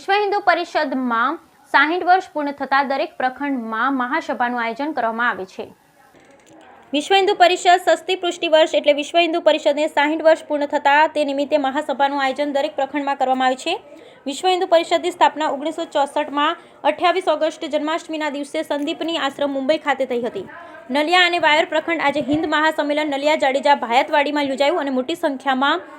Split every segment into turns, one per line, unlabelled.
વિશ્વ હિન્દુ પરિષદમાં 60 વર્ષ પૂર્ણ થતા દરેક પ્રખંડમાં મહાસભાનું આયોજન કરવામાં આવે છે। વિશ્વ હિન્દુ પરિષદ ષષ્ઠી પુષ્ટિ વર્ષ એટલે વિશ્વ હિન્દુ પરિષદને 60 વર્ષ પૂર્ણ થતા તે નિમિત્તે મહાસભાનું આયોજન દરેક પ્રખંડમાં કરવામાં આવે છે। વિશ્વ હિન્દુ પરિષદની સ્થાપના 1964માં 28 ઓગસ્ટ જન્માષ્ટમીના દિવસે સંદીપની આશ્રમ મુંબઈ ખાતે થઈ હતી। નલિયા અને વાયર પ્રખંડ આજે હિન્દ મહાસંમેલન નલિયા જાડેજા ભાયતવાડીમાં યોજાયું અને મોટી સંખ્યામાં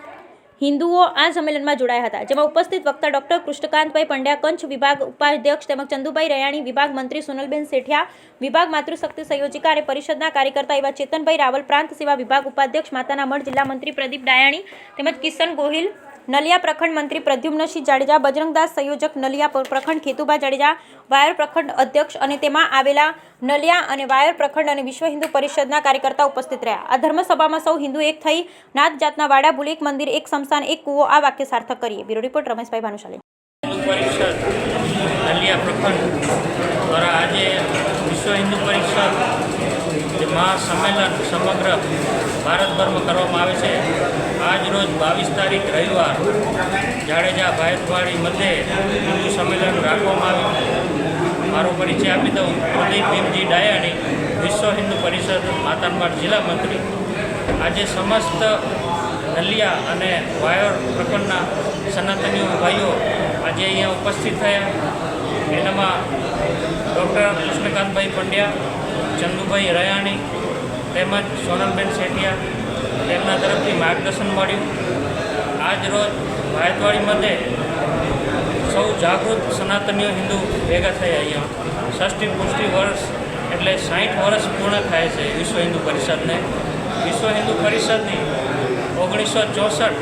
હિન્દુઓ આ સંમેલનમાં જોડાયા હતા, જેમાં ઉપસ્થિત વક્તા ડોક્ટર કૃષ્ણકાંતભાઈ પંડ્યા, કંચ વિભાગ ઉપાધ્યક્ષ તેમજ ચંદુભાઈ રયાણી, વિભાગ મંત્રી સોનલબેન સેઠિયા, વિભાગ માતૃશક્તિ સંયોજિકા અને પરિષદના કાર્યકર્તા એવા ચેતનભાઈ રાવલ, પ્રાંત સેવા વિભાગ ઉપાધ્યક્ષ માતાના મઢ જિલ્લા મંત્રી પ્રદીપ ડાયાણી તેમજ કિશન ગોહિલ, નલિયા પ્રખંડ મંત્રી પ્રદ્યુમ્નસિંહ જાડેજા, બજરંગદાસ સંયોજક નલિયા પ્રખંડ ખેતુભા જાડેજા, વાયર પ્રખંડ અધ્યક્ષ અને તેમાં આવેલા નલિયા અને વાયર પ્રખંડ અને વિશ્વ હિન્દુ પરિષદના કાર્યકર્તા ઉપસ્થિત રહ્યા। આ ધર્મસભામાં સૌ હિન્દુ એક થઈ નાત જાતના વાડા ભૂલ, એક મંદિર, એક શમશાન, એક કૂવો આ વાક્ય સાર્થક કરીએ। Bureau report Rameshbhai Bhanushali.
પરિષદ નલિયા પ્રખંડ દ્વારા આજે વિશ્વ હિન્દુ પરિષદ મહાસંમેલન સમગ્ર ભારતભરમાં કરવામાં આવે છે। આજ રોજ 22 તારીખ રવિવાર જાડેજા ભાયતવાડી મધ્યે હિન્દુ સંમેલન રાખવામાં આવ્યું। મારો પરિચય આપી દઉં। પ્રદીપ ભીમજી ડાયાણી, વિશ્વ હિન્દુ પરિષદ માતાનમઢ જિલ્લા મંત્રી। આજે સમસ્ત નલિયા અને વાયર પ્રખંડના સનાતનીઓ ભાઈઓ આજે અહીંયા ઉપસ્થિત થયા। એનામાં ડૉક્ટર કૃષ્ણકાંતભાઈ પંડ્યા, ચંદુભાઈ રયાણી તેમજ સોનલબેન સેઠિયા તેમના તરફથી માર્ગદર્શન મળ્યું। આજ રોજ ભાયતવાડી મધ્યે સૌ જાગૃત સનાતનીઓ હિન્દુ ભેગા થયા। અહીંયા ષષ્ઠી પુષ્ટિ વર્ષ એટલે 60 વર્ષ પૂર્ણ થાય છે વિશ્વ હિન્દુ પરિષદને। વિશ્વ હિન્દુ પરિષદની 1964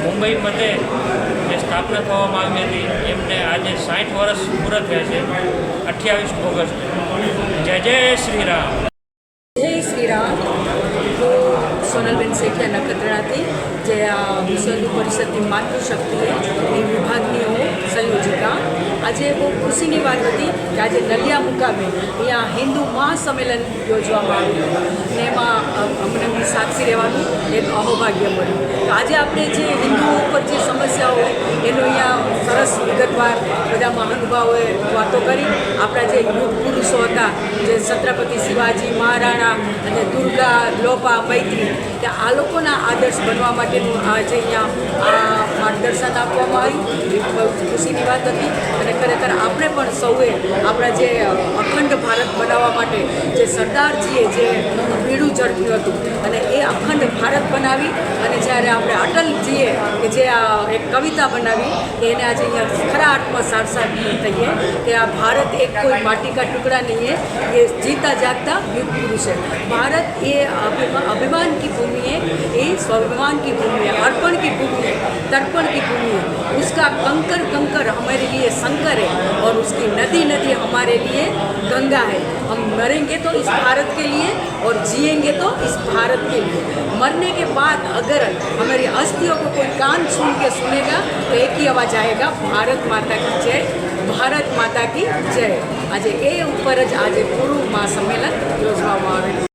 મુંબઈ મધ્યે જે સ્થાપના થવામાં આવી હતી એમને આજે 60 વર્ષ પૂરા થયા છે 28 ઓગસ્ટ। જય જય શ્રી રામ।
જય શ્રી રામ। હું સોનલબેન સેઠિયા નખત્રાણાથી, જે આ વિશ્વ હિન્દુ પરિષદની માતૃશક્તિ એ વિભાગની હું સંયોજિકા। આજે બહુ ખુશીની વાત હતી કે આજે નલિયા મુકામે અહીંયા હિન્દુ મહાસંમેલન યોજવામાં આવ્યું અને એમાં અમને સાક્ષી રહેવાનું એક અહોભાગ્ય મળ્યું। આજે આપણે જે હિન્દુઓ ઉપર જે સમસ્યાઓ હોય એનો અહીંયા સરસ વિગતવાર બધા મહાનુભાવોએ વાતો કરી। આપણા જે યુગ પુરુષો હતા, જે છત્રપતિ શિવાજી મહારાણા અને દુર્ગા, લોપા, મૈત્રી, કે આ લોકોના આદર્શ બનવા માટેનું આજે અહીંયા આ માર્ગદર્શન આપવામાં આવ્યું। એ બહુ ખુશીની વાત હતી અને ખરેખર આપણે પણ સૌએ આપણા જે અખંડ ભારત બનાવવા માટે જે સરદારજીએ જે બીડું ઝડપ્યું હતું અને એ અખંડ ભારત બનાવી અને જ્યારે આપણે અટલજીએ કે જે આ એક કવિતા બનાવી એને આજે અહીંયા ખરા અર્થમાં સાર્થક થઈએ કે આ ભારત એક કોઈ માટી કા ટુકડા નહીં है, ये जीता जागता युग पुरुष है। भारत ये अभिमान की भूमि है, ये स्वाभिमान की भूमि है, अर्पण की भूमि है, तर्पण की भूमि है। उसका कंकर कंकर हमारे लिए शंकर है और उसकी नदी नदी हमारे लिए गंगा है। हम मरेंगे तो इस भारत के लिए और जिएंगे तो इस भारत के लिए। मरने के बाद अगर हमारी अस्थियों को कोई कान छून के सुनेगा तो एक ही आवाज आएगा, भारत माता की जय, भारत माता की जय। આજે એ ઉપર જ આજે પૂરું મહાસંમેલન યોજવામાં આવેલું।